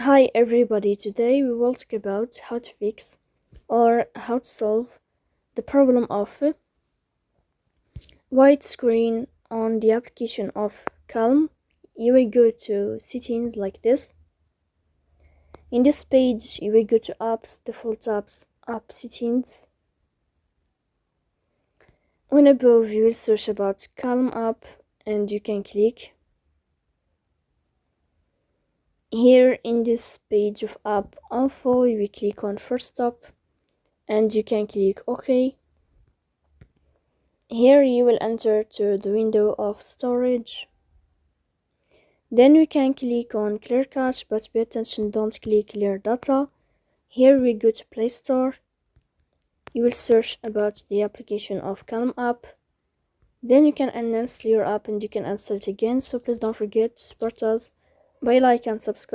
Hi everybody, today we will talk about how to fix or how to solve the problem of white screen on the application of Calm. You will go to settings like this. In this page you will go to apps, default apps, app settings. When above you will search about Calm app and you can click. Here in this page of app info you will click on first stop and you can click OK. Here you will enter to the window of storage. Then we can click on clear cache, but pay attention, don't click clear data. Here we go to Play Store. You will search about the application of Calm app. Then you can uninstall your app and you can install it again. So please don't forget to support us by like and subscribe.